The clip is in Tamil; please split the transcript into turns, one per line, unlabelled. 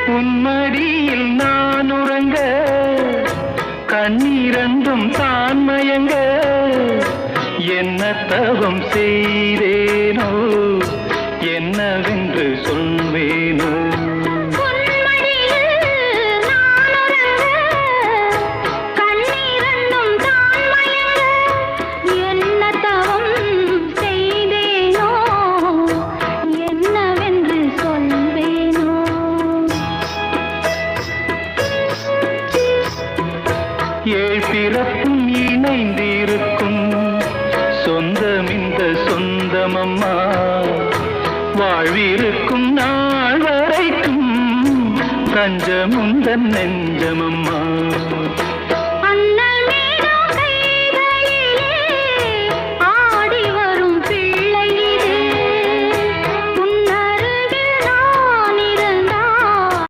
உன்மடியில் நான் உறங்க கண்ணீரண்டும் தான் மயங்க என்ன தவம் செய்தேனோ என்னவென்று சொல்வேனோ ஏழ் பிறப்பும் இணைந்திருக்கும் சொந்தம் இந்த சொந்தமம்மா வாழ்விருக்கும் நாள் வரைக்கும் தஞ்சமுந்தன் நெஞ்சமம்மா